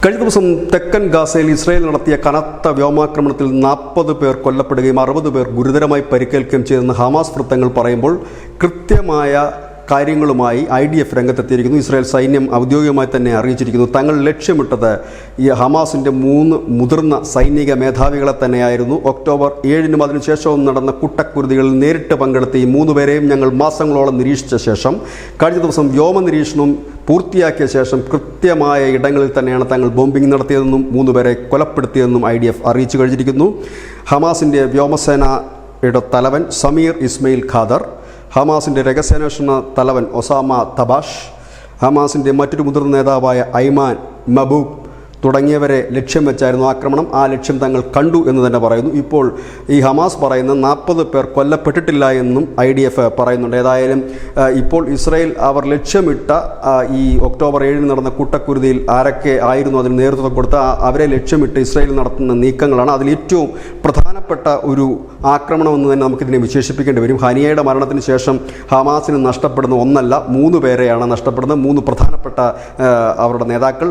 കഴിഞ്ഞ ദിവസം തെക്കൻ ഗാസയിൽ ഇസ്രായേൽ നടത്തിയ കനത്ത വ്യോമാക്രമണത്തിൽ 40 പേർ കൊല്ലപ്പെടുകയും 60 പേർ ഗുരുതരമായി പരിക്കേൽക്കുകയും ചെയ്തെന്ന് ഹമാസ് വൃത്തങ്ങൾ പറയുമ്പോൾ കൃത്യമായ കാര്യങ്ങളുമായി IDF രംഗത്തെത്തിയിരിക്കുന്നു. ഇസ്രായേൽ സൈന്യം ഔദ്യോഗികമായി തന്നെ അറിയിച്ചിരിക്കുന്നു. തങ്ങൾ ലക്ഷ്യമിട്ടത് ഈ ഹമാസിൻ്റെ 3 മുതിർന്ന സൈനിക മേധാവികളെ തന്നെയായിരുന്നു. ഒക്ടോബർ 7-നും അതിനുശേഷവും നടന്ന കൂട്ടക്കുരുതികളിൽ നേരിട്ട് പങ്കെടുത്ത ഈ 3 പേരെയും ഞങ്ങൾ മാസങ്ങളോളം നിരീക്ഷിച്ച ശേഷം കഴിഞ്ഞ ദിവസം വ്യോമ നിരീക്ഷണവും പൂർത്തിയാക്കിയ ശേഷം കൃത്യമായ ഇടങ്ങളിൽ തന്നെയാണ് തങ്ങൾ ബോംബിംഗ് നടത്തിയതെന്നും 3 പേരെ കൊലപ്പെടുത്തിയതെന്നും IDF അറിയിച്ചു കഴിഞ്ഞിരിക്കുന്നു. ഹമാസിൻ്റെ വ്യോമസേനയുടെ തലവൻ സമീർ ഇസ്മയിൽ ഖാദർ, ഹമാസിൻ്റെ രഹസ്യാന്വേഷണ തലവൻ ഒസാമ തബാഷ്, ഹമാസിൻ്റെ മറ്റൊരു മുതിർന്ന നേതാവായ ഐമാൻ മബൂബ് തുടങ്ങിയവരെ ലക്ഷ്യം വെച്ചായിരുന്നു ആക്രമണം. ആ ലക്ഷ്യം തങ്ങൾ കണ്ടു എന്ന് തന്നെ പറയുന്നു. ഇപ്പോൾ ഈ ഹമാസ് പറയുന്ന 40 പേർ കൊല്ലപ്പെട്ടിട്ടില്ല എന്നും IDF പറയുന്നുണ്ട്. ഏതായാലും ഇപ്പോൾ ഇസ്രായേൽ അവർ ലക്ഷ്യമിട്ട ഈ ഒക്ടോബർ 7-ന് നടന്ന കൂട്ടക്കുരുതിയിൽ ആരൊക്കെ ആയിരുന്നു അതിന് നേതൃത്വം കൊടുത്ത അവരെ ലക്ഷ്യമിട്ട് ഇസ്രായേൽ നടത്തുന്ന നീക്കങ്ങളാണ്. അതിൽ ഏറ്റവും പ്രധാനപ്പെട്ട ഒരു ആക്രമണം എന്ന് തന്നെ നമുക്കിതിനെ വിശേഷിപ്പിക്കേണ്ടി വരും. ഹനിയയുടെ മരണത്തിന് ശേഷം ഹമാസിന് നഷ്ടപ്പെടുന്ന ഒന്നല്ല 3 പേരെയാണ് നഷ്ടപ്പെടുന്നത്. 3 പ്രധാനപ്പെട്ട അവരുടെ നേതാക്കൾ,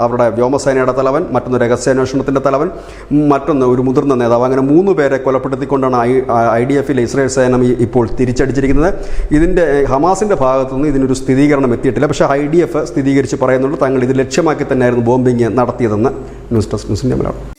അവരുടെ വ്യോമസേന തലവൻ, മറ്റൊന്ന് രഹസ്യാന്വേഷണത്തിൻ്റെ തലവൻ, മറ്റൊന്ന് ഒരു മുതിർന്ന നേതാവ്. അങ്ങനെ 3 പേരെ കൊലപ്പെടുത്തിക്കൊണ്ടാണ് IDF-ലെ ഇസ്രായേൽ സേന ഇപ്പോൾ തിരിച്ചടിച്ചിരിക്കുന്നത്. ഇതിൻ്റെ ഹമാസിൻ്റെ ഭാഗത്തുനിന്ന് ഇതിനൊരു സ്ഥിരീകരണം എത്തിയിട്ടില്ല. പക്ഷേ IDF സ്ഥിരീകരിച്ച് പറയുന്നുണ്ട് തങ്ങൾ ഇത് ലക്ഷ്യമാക്കി തന്നെയായിരുന്നു ബോംബിങ് നടത്തിയതെന്ന്. ന്യൂസ് ഡെസ്ക് ന്യൂസിൻ്റെ മലയാളം.